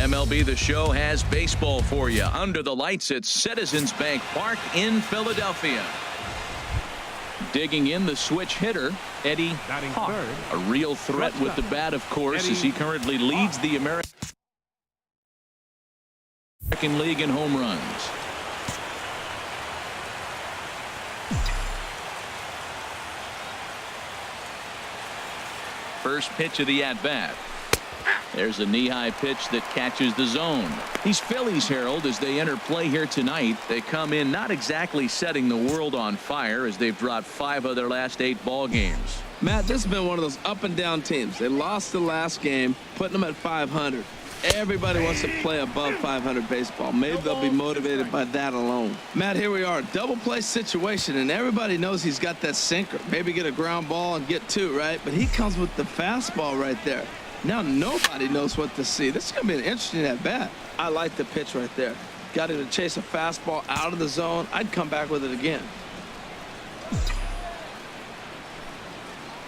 MLB The Show has baseball for you under the lights at Citizens Bank Park in Philadelphia. Digging in the switch hitter, Eddie Hawk. A real threat with the bat, of course, as he currently leads the American League in home runs. First pitch of the at-bat. There's a knee-high pitch that catches the zone. These Phillies, Harold, as they enter play here tonight, they come in not exactly setting the world on fire as they've dropped 5 of their last 8 ball games. Matt, this has been one of those up-and-down teams. They lost the last game, putting them at 500. Everybody wants to play above 500 baseball. Maybe they'll be motivated by that alone. Matt, here we are, double play situation, and everybody knows he's got that sinker. Maybe get a ground ball and get 2, right? But he comes with the fastball right there. Now nobody knows what to see. This is going to be an interesting at-bat. I like the pitch right there. Got him to chase a fastball out of the zone. I'd come back with it again.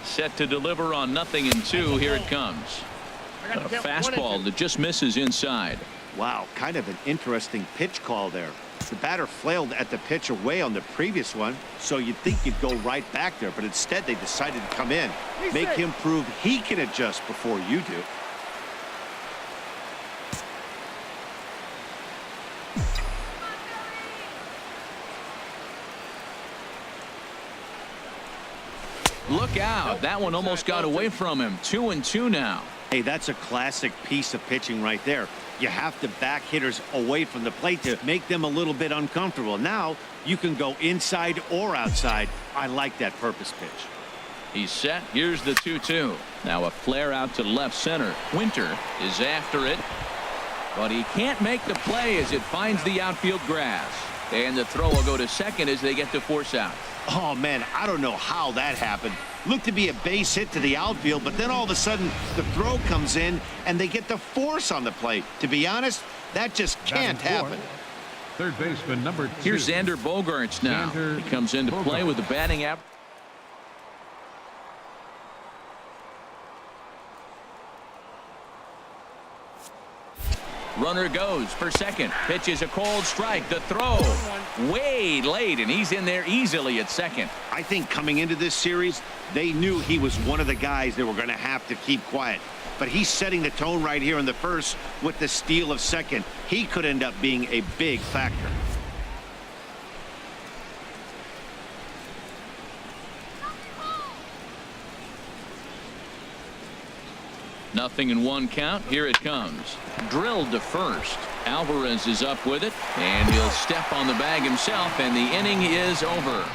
Set to deliver on 0-2. Here it comes. A fastball that just misses inside. Wow, kind of an interesting pitch call there. The batter flailed at the pitch away on the previous one, so you'd think you'd go right back there, but instead they decided to come in, make him prove he can adjust before you do. Look out. That one almost got away from him. 2-2 now. Hey, that's a classic piece of pitching right there. You have to back hitters away from the plate to make them a little bit uncomfortable. Now you can go inside or outside. I like that purpose pitch. He's set. Here's the 2-2. Now a flare out to left center. Winter is after it, but he can't make the play as it finds the outfield grass. And the throw will go to second as they get to force out. Oh, man, I don't know how that happened. Looked to be a base hit to the outfield, but then all of a sudden the throw comes in and they get the force on the play. To be honest, that just can't happen. Third baseman number 2. Here's Xander Bogaerts now. He comes into play with the batting average. Runner goes for second. Pitch is a cold strike. The throw way late, and he's in there easily at second. I think coming into this series, they knew he was one of the guys they were going to have to keep quiet. But he's setting the tone right here in the first with the steal of second. He could end up being a big factor. Nothing in 1 count. Here it comes. Drilled to first. Alvarez is up with it, and he'll step on the bag himself, and the inning is over.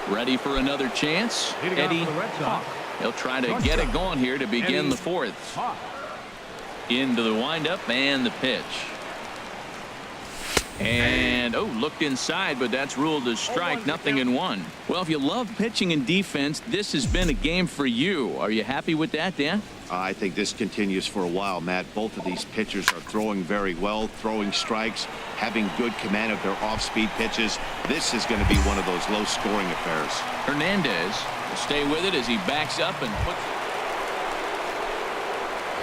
Ready for another chance? Eddie Hawk. He'll try to get it going here to begin the 4th. Into the windup and the pitch. And looked inside, but that's ruled as strike. 0-1. Well, if you love pitching and defense, this has been a game for you. Are you happy with that, Dan? I think this continues for a while, Matt. Both of these pitchers are throwing very well, throwing strikes, having good command of their off-speed pitches. This is going to be one of those low-scoring affairs. Hernandez will stay with it as he backs up and puts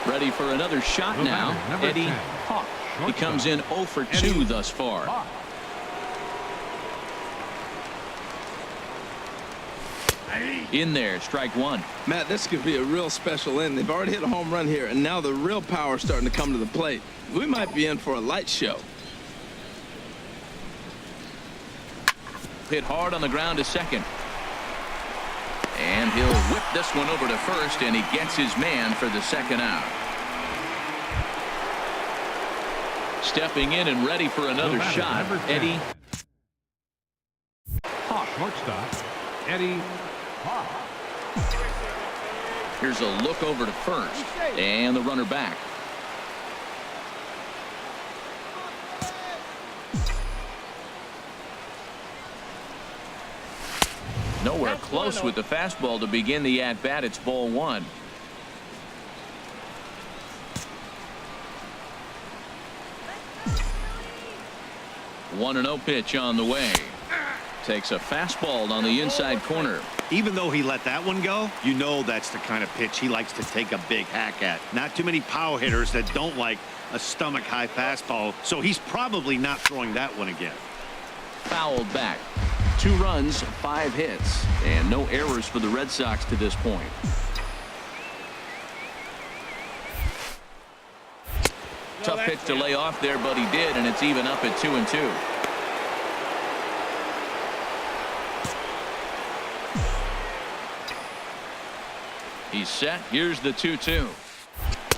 it. Ready for another shot now. Eddie Hawk. He comes in 0 for 2 thus far. In there, strike 1. Matt, this could be a real special inning. They've already hit a home run here, and now the real power is starting to come to the plate. We might be in for a light show. Hit hard on the ground to second. And he'll whip this one over to first, and he gets his man for the second out. Stepping in and ready for another shot, Eddie Hawk. Shortstop, Eddie Hawk. Here's a look over to first, and the runner back. Nowhere close with the fastball to begin the at-bat. It's ball 1. One 1-0 pitch on the way. Takes a fastball on the inside corner. Even though he let that one go, you know that's the kind of pitch he likes to take a big hack at. Not too many power hitters that don't like a stomach-high fastball, so he's probably not throwing that one again. Fouled back. 2 runs, 5 hits, and no errors for the Red Sox to this point. Tough pitch to lay off there, but he did, and it's even up at 2-2. He's set. Here's the 2-2.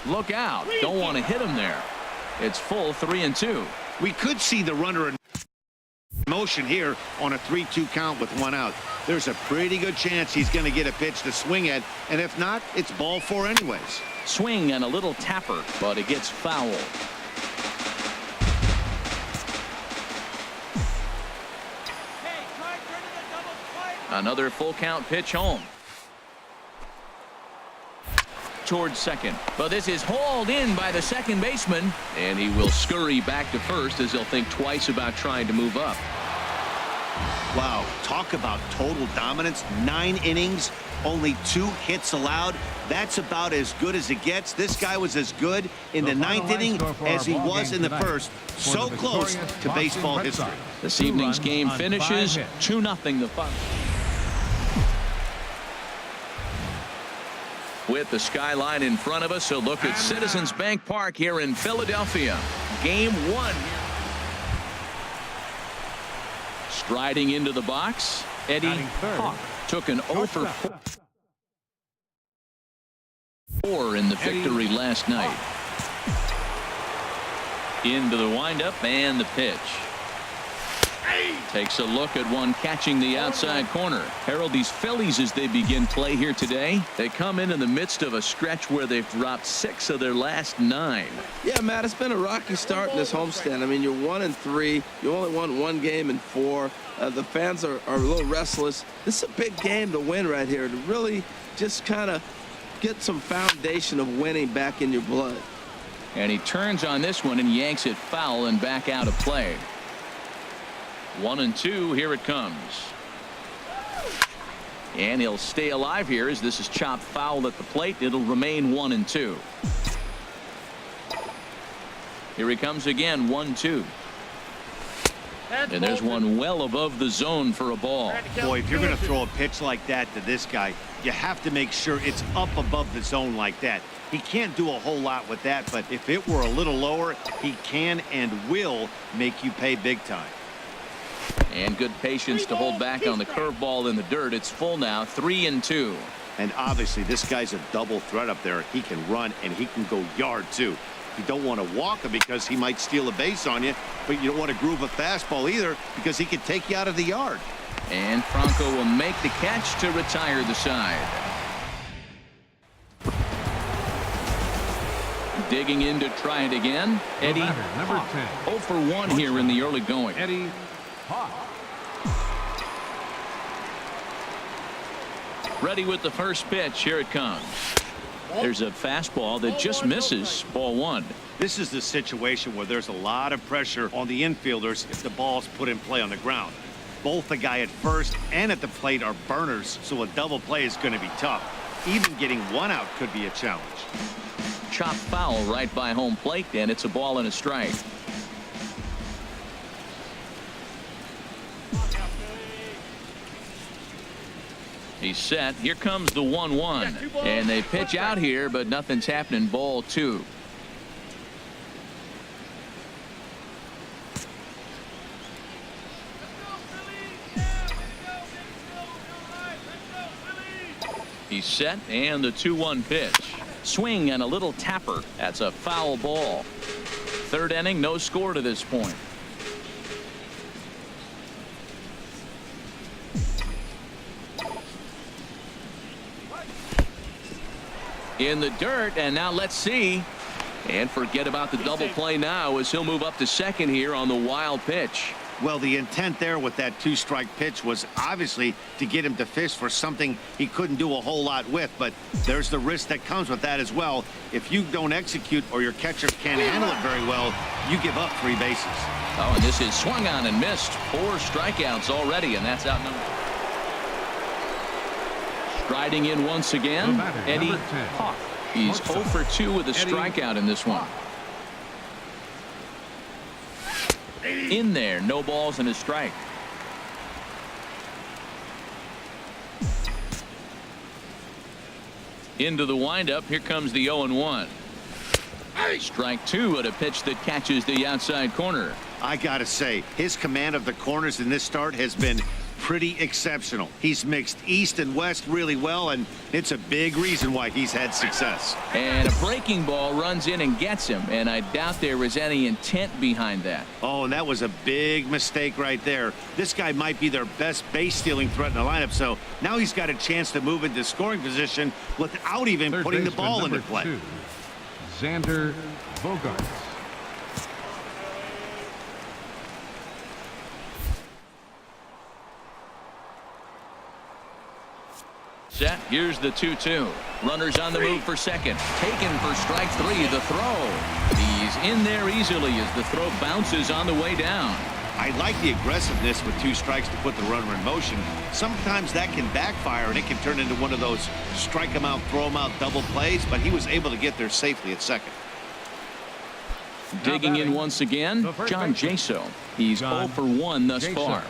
Look out. Don't want to hit him there. It's full 3-2. We could see the runner in motion here on a 3-2 count with 1 out. There's a pretty good chance he's going to get a pitch to swing at, and if not, it's ball 4 anyways. Swing and a little tapper, but it gets fouled. Another full count pitch home. Towards second, but this is hauled in by the second baseman, and he will scurry back to first as he'll think twice about trying to move up. Wow, talk about total dominance. 9 innings, only 2 hits allowed. That's about as good as it gets. This guy was as good in the 9th inning as he was in the first. So close to baseball history. This evening's game finishes 2-0 the final. With the skyline in front of us, a look at Citizens Bank Park here in Philadelphia. Game 1. Striding into the box, Eddie Hawk took an 0 for 4 in the victory last night. Into the windup and the pitch. Takes a look at one catching the outside corner. Harold, these Phillies, as they begin play here today, they come in the midst of a stretch where they've dropped 6 of their last 9. Yeah, Matt, it's been a rocky start in this homestand. I mean, you're 1-3. You only won 1 game in 4. The fans are a little restless. This is a big game to win right here, to really just kind of get some foundation of winning back in your blood. And he turns on this one and yanks it foul and back out of play. 1-2. Here it comes. And he'll stay alive here as this is chopped foul at the plate. It'll remain 1-2. Here he comes again. 1-2. And there's one well above the zone for a ball. Boy, if you're going to throw a pitch like that to this guy, you have to make sure it's up above the zone like that. He can't do a whole lot with that, but if it were a little lower, he can and will make you pay big time. And good patience to hold back on the curveball in the dirt. It's full now, 3-2. And obviously this guy's a double threat up there. He can run and he can go yard too. You don't want to walk him because he might steal a base on you, but you don't want to groove a fastball either because he could take you out of the yard. And Franco will make the catch to retire the side. Digging in to try it again. Eddie Number 10. 0 for 1 here in the early going. Eddie Hawk. Ready with the first pitch. Here it comes. There's a fastball that just misses. Ball 1. This is the situation where there's a lot of pressure on the infielders if the ball's put in play on the ground. Both the guy at first and at the plate are burners, so a double play is going to be tough. Even getting 1 out could be a challenge. Chopped foul right by home plate, and it's a ball and a strike. He's set. Here comes the 1-1. And they pitch out here, but nothing's happening. Ball 2. He's set, and the 2-1 pitch. Swing and a little tapper. That's a foul ball. 3rd inning, no score to this point. In the dirt, and now let's see. And forget about the double play now as he'll move up to second here on the wild pitch. Well, the intent there with that two-strike pitch was obviously to get him to fish for something he couldn't do a whole lot with, but there's the risk that comes with that as well. If you don't execute or your catcher can't handle it very well, you give up 3 bases. Oh, and this is swung on and missed. 4 strikeouts already, and that's out number. Striding in once again, Eddie Hawk. He's 0 for 2 with a strikeout in this one. In there, no balls and a strike. Into the windup, here comes the 0-1. Strike 2 at a pitch that catches the outside corner. I gotta say, his command of the corners in this start has been pretty exceptional. He's mixed east and west really well, and it's a big reason why he's had success. And a breaking ball runs in and gets him, and I doubt there was any intent behind that. Oh, and that was a big mistake right there. This guy might be their best base-stealing threat in the lineup, so now he's got a chance to move into scoring position without even putting the ball into play. 2, Xander Bogaerts. Set. Here's the 2-2. Runners on the move for second. Taken for strike 3. The throw. He's in there easily as the throw bounces on the way down. I like the aggressiveness with 2 strikes to put the runner in motion. Sometimes that can backfire and it can turn into one of those strike him out, throw him out double plays, but he was able to get there safely at second. Digging in once again, John Jaso. He's 0 for 1 thus far.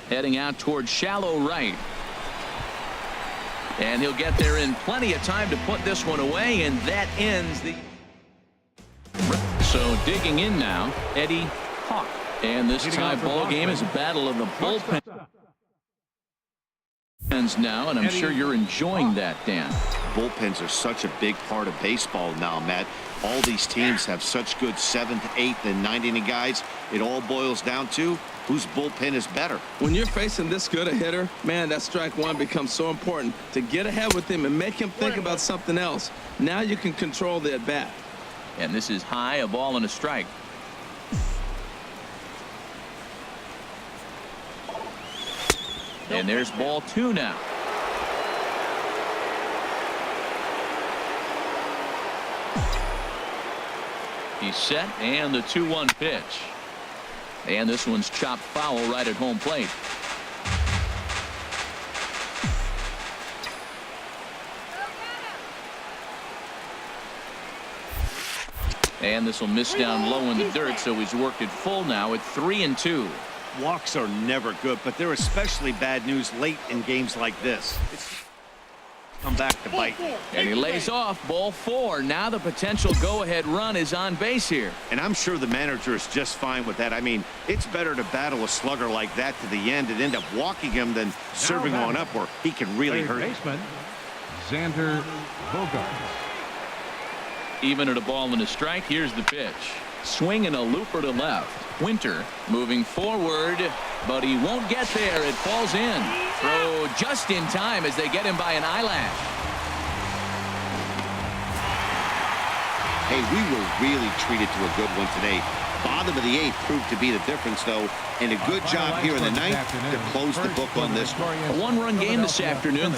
Heading out towards shallow right. And he'll get there in plenty of time to put this one away, and that ends the... So digging in now, Eddie Hawk. And this tie ball game is a battle of the bullpen now, and I'm sure you're enjoying that, Dan. Bullpens are such a big part of baseball now, Matt. All these teams have such good 7th, 8th, and 9th inning guys. It all boils down to whose bullpen is better. When you're facing this good a hitter, man, that strike 1 becomes so important to get ahead with him and make him think about something else. Now you can control the at-bat. And this is high, a ball and a strike. And there's ball 2 now. He's set, and the 2-1 pitch. And this one's chopped foul right at home plate. And this will miss down low in the dirt, so he's worked it full now at 3-2. Walks are never good, but they're especially bad news late in games like this. It's come back to bite. And he lays off ball 4. Now the potential go-ahead run is on base here. And I'm sure the manager is just fine with that. I mean, it's better to battle a slugger like that to the end and end up walking him than serving on up where he can really hurt him. Xander Bogaerts. Even at a ball and a strike, here's the pitch. Swing and a looper to left. Winter moving forward, but he won't get there. It falls in. Throw just in time as they get him by an eyelash. Hey, we were really treated to a good one today. Bottom of the 8th proved to be the difference, though, and a good job here in the 9th to close the book on this one. A 1-run game this afternoon.